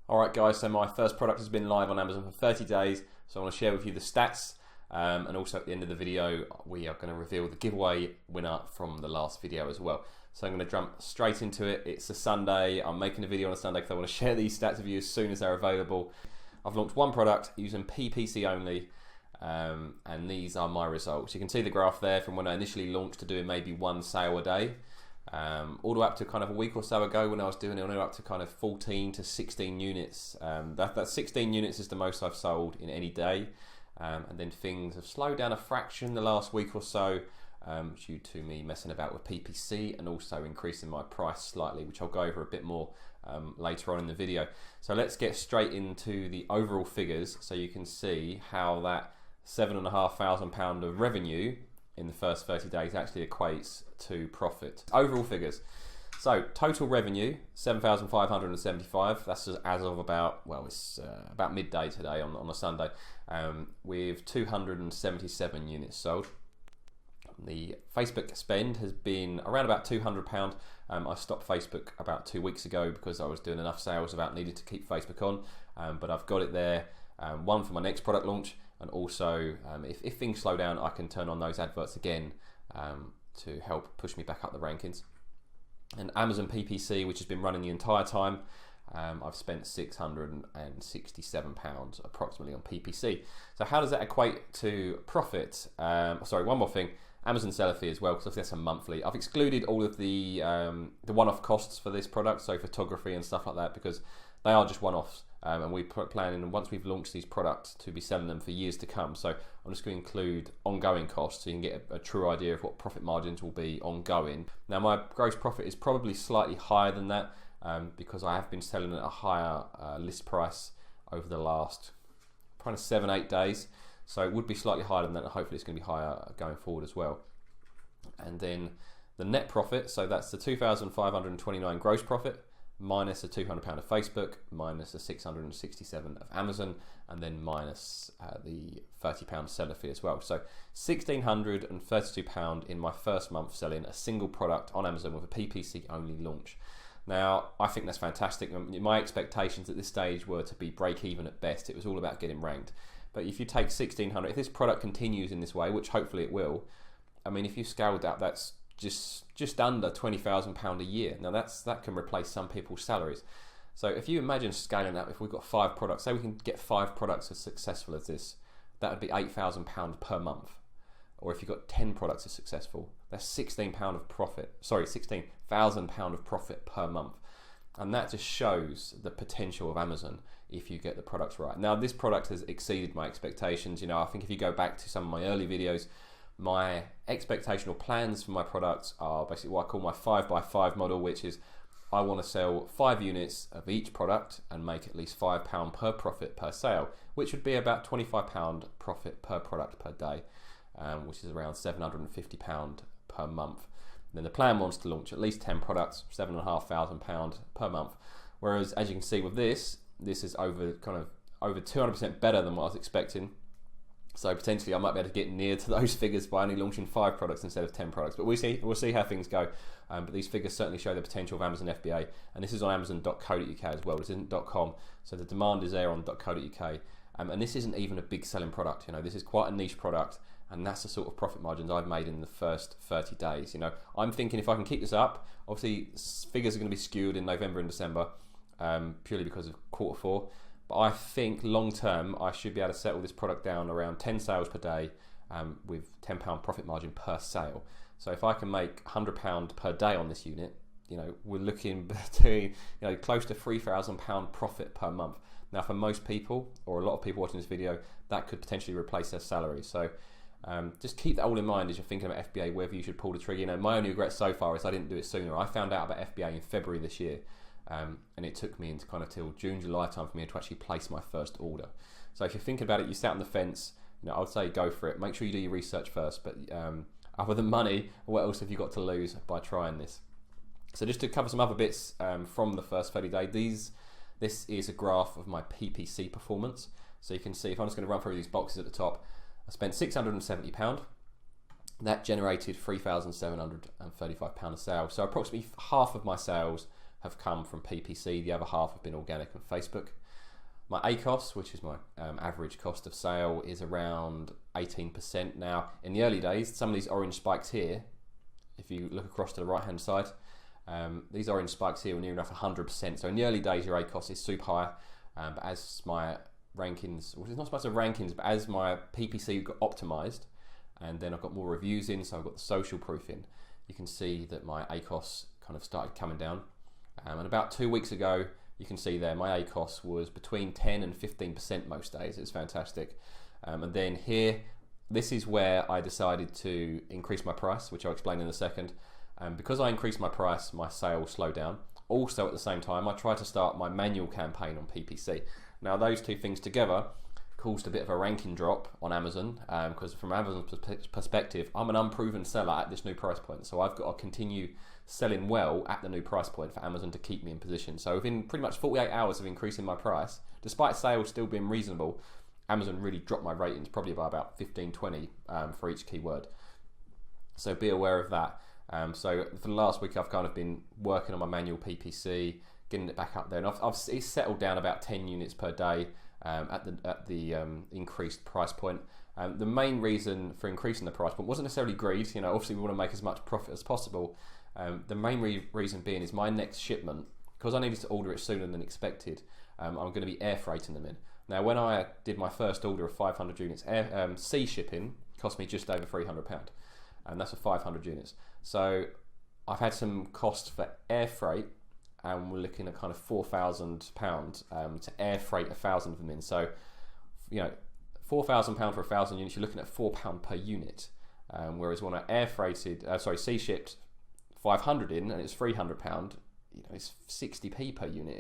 Alright guys, so my first product has been live on Amazon for 30 days, so I want to share with you the stats, and also at the end of the video we are going to reveal the giveaway winner from the last video as well. So I'm going to jump straight into it. It's a Sunday, I'm making a video on a Sunday because I want to share these stats with you as soon as they're available. I've launched one product using PPC only, and these are my results. You can see the graph there from when I initially launched to doing maybe one sale a day. All the way up to kind of a week or so ago when I was doing it, all the way up to kind of 14 to 16 units. That 16 units is the most I've sold in any day. And then things have slowed down a fraction the last week or so due to me messing about with PPC and also increasing my price slightly, which I'll go over a bit more later on in the video. So let's get straight into the overall figures so you can see how that £7,500 of revenue in the first 30 days actually equates to profit. Overall figures. So total revenue, 7,575. That's as of about, well, it's about midday today on a Sunday, with 277 units sold. The Facebook spend has been around about £200. I stopped Facebook about 2 weeks ago because I was doing enough sales without needing to keep Facebook on, but I've got it there, one for my next product launch, and also if things slow down I can turn on those adverts again to help push me back up the rankings. And Amazon PPC, which has been running the entire time, I've spent £667 approximately on PPC. So how does that equate to profit? Sorry, one more thing, Amazon seller fee as well, because that's a monthly. I've excluded all of the one-off costs for this product, so photography and stuff like that, because they are just one-offs. And we're planning, once we've launched these products, to be selling them for years to come. So I'm just going to include ongoing costs so you can get a true idea of what profit margins will be ongoing. Now my gross profit is probably slightly higher than that because I have been selling at a higher list price over the last kind of 7-8 days. So it would be slightly higher than that, and hopefully it's going to be higher going forward as well. And then the net profit, so that's the 2,529 gross profit, minus the £200 of Facebook, minus the 667 of Amazon, and then minus the £30 seller fee as well. So £1,632 in my first month selling a single product on Amazon with a PPC only launch. Now, I think that's fantastic. My expectations at this stage were to be break even at best. It was all about getting ranked. But if you take £1,600, if this product continues in this way, which hopefully it will, I mean, if you scaled that, that's just under £20,000 a year. Now that can replace some people's salaries. So if you imagine scaling that, if we've got 5 products, say we can get 5 products as successful as this, that would be £8,000 per month. Or if you've got 10 products as successful, that's £16,000 of profit. Sorry, £16,000 of profit per month. And that just shows the potential of Amazon if you get the products right. Now this product has exceeded my expectations. You know, I think if you go back to some of my early videos, my expectational plans for my products are basically what I call my 5x5 model, which is I want to sell 5 units of each product and make at least £5 per profit per sale, which would be about £25 profit per product per day, which is around £750 per month. Then the plan wants to launch at least 10 products, £7,500 per month. Whereas, as you can see with this is over 200% better than what I was expecting. So potentially I might be able to get near to those figures by only launching 5 products instead of 10 products. But we'll see how things go. But these figures certainly show the potential of Amazon FBA. And this is on Amazon.co.uk as well. This isn't .com. So the demand is there on .co.uk. And this isn't even a big selling product. You know, this is quite a niche product. And that's the sort of profit margins I've made in the first 30 days. You know, I'm thinking if I can keep this up, obviously figures are going to be skewed in November and December, purely because of quarter 4. But I think long term, I should be able to settle this product down around 10 sales per day with £10 profit margin per sale. So if I can make £100 per day on this unit, you know, we're looking between, you know, close to £3,000 profit per month. Now for most people, or a lot of people watching this video, that could potentially replace their salary. So just keep that all in mind as you're thinking about FBA, whether you should pull the trigger. You know, my only regret so far is I didn't do it sooner. I found out about FBA in February this year. And it took me into kind of till June, July time for me to actually place my first order. So if you're thinking about it, you sat on the fence, you know, I would say go for it. Make sure you do your research first. But other than money, what else have you got to lose by trying this? So just to cover some other bits from the first 30 days, this is a graph of my PPC performance. So you can see, if I'm just going to run through these boxes at the top, I spent £670. That generated £3,735 a sale. So approximately half of my sales have come from PPC, the other half have been organic and Facebook. My ACOS, which is my average cost of sale, is around 18%. Now, in the early days, some of these orange spikes here, if you look across to the right hand side, these orange spikes here are near enough 100%. So in the early days, your ACOS is super high, but as my rankings, well, it's not so much the rankings, but as my PPC got optimized, and then I've got more reviews in, so I've got the social proof in, you can see that my ACOS kind of started coming down. And about 2 weeks ago, you can see there my ACOS was between 10 and 15% most days. It's fantastic. And then here, this is where I decided to increase my price, which I'll explain in a second. Because I increased my price, my sales slowed down. Also at the same time, I tried to start my manual campaign on PPC. Now those two things together caused a bit of a ranking drop on Amazon, because from Amazon's perspective, I'm an unproven seller at this new price point. So I've got to continue selling well at the new price point for Amazon to keep me in position. So within pretty much 48 hours of increasing my price, despite sales still being reasonable, Amazon really dropped my ratings probably by about 15, 20 for each keyword. So be aware of that. So for the last week, I've kind of been working on my manual PPC, getting it back up there, and it's settled down about 10 units per day at the increased price point. The main reason for increasing the price point wasn't necessarily greed. You know, obviously we want to make as much profit as possible. The main reason being is my next shipment, because I needed to order it sooner than expected, I'm going to be air freighting them in. Now, when I did my first order of 500 units, sea shipping cost me just over £300, and that's for 500 units. So I've had some costs for air freight, and we're looking at kind of £4,000 to air freight 1,000 of them in. So, you know, £4,000 for 1,000 units, you're looking at £4 per unit. Whereas when I sea shipped 500 in, and it's £300, you know, it's 60p per unit.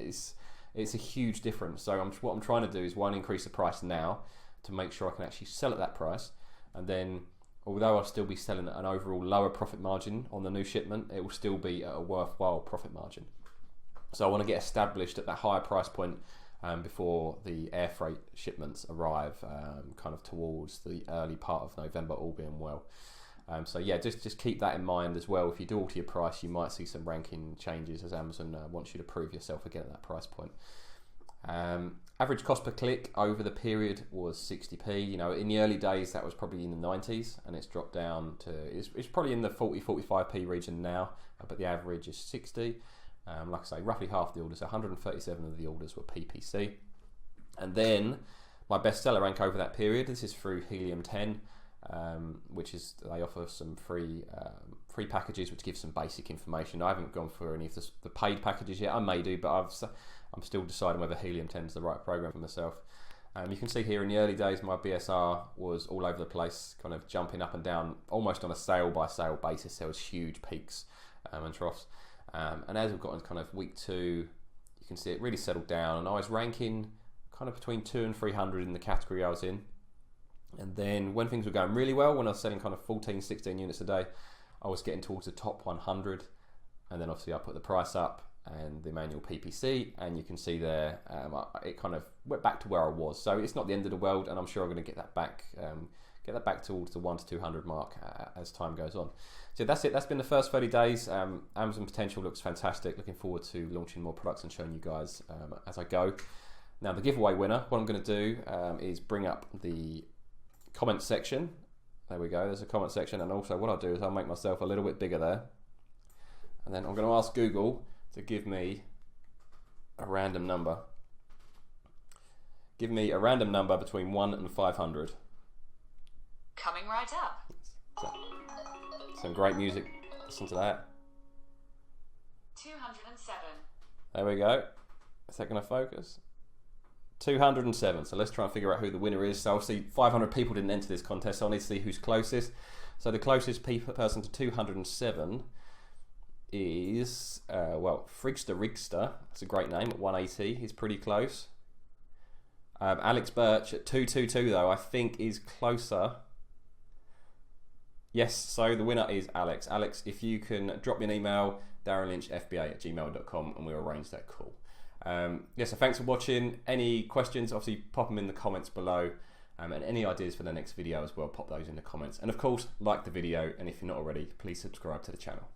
It's a huge difference. So what I'm trying to do is, one, increase the price now to make sure I can actually sell at that price, and then, although I'll still be selling at an overall lower profit margin on the new shipment, it will still be at a worthwhile profit margin. So I want to get established at that higher price point before the air freight shipments arrive, kind of towards the early part of November, all being well. So yeah, just keep that in mind as well. If you do alter your price, you might see some ranking changes as Amazon wants you to prove yourself again at that price point. Average cost per click over the period was 60p. You know, in the early days that was probably in the 90s, and it's dropped down to, it's probably in the 40-45p region now, but the average is 60. Like I say, roughly half the orders, 137 of the orders were PPC. And then my bestseller rank over that period, this is through Helium 10, which is, they offer some free packages which give some basic information. I haven't gone for any of the paid packages yet. I may do, but I'm still deciding whether Helium 10 is the right program for myself. You can see here in the early days, my BSR was all over the place, kind of jumping up and down, almost on a sale by sale basis. There was huge peaks and troughs. And as we've gotten kind of week 2, you can see it really settled down, and I was ranking kind of between 200 and 300 in the category I was in. And then when things were going really well, when I was selling kind of 14, 16 units a day, I was getting towards the top 100. And then obviously I put the price up and the manual PPC, and you can see there it kind of went back to where I was. So it's not the end of the world, and I'm sure I'm going to get that back towards the 100 to 200 mark as time goes on. So that's it. That's been the first 30 days. Amazon potential looks fantastic. Looking forward to launching more products and showing you guys as I go. Now the giveaway winner, what I'm going to do is bring up the comment section. There we go. There's a comment section, and also what I'll do is I'll make myself a little bit bigger there, and then I'm going to ask Google to give me a random number. Give me a random number between 1 and 500. Coming right up. Some great music. Listen to that. 207. There we go. Is that going to focus? 207. So let's try and figure out who the winner is. So obviously 500 people didn't enter this contest, so I need to see who's closest. So the closest person to 207 is, Frigster Rigster. That's a great name at 180. He's pretty close. Alex Birch at 222 though, I think is closer. Yes, so the winner is Alex. Alex, if you can drop me an email, darrenlynchfba@gmail.com, and we'll arrange that call. So thanks for watching. Any questions, obviously pop them in the comments below, and any ideas for the next video as well, pop those in the comments. And of course, like the video, and if you're not already, please subscribe to the channel.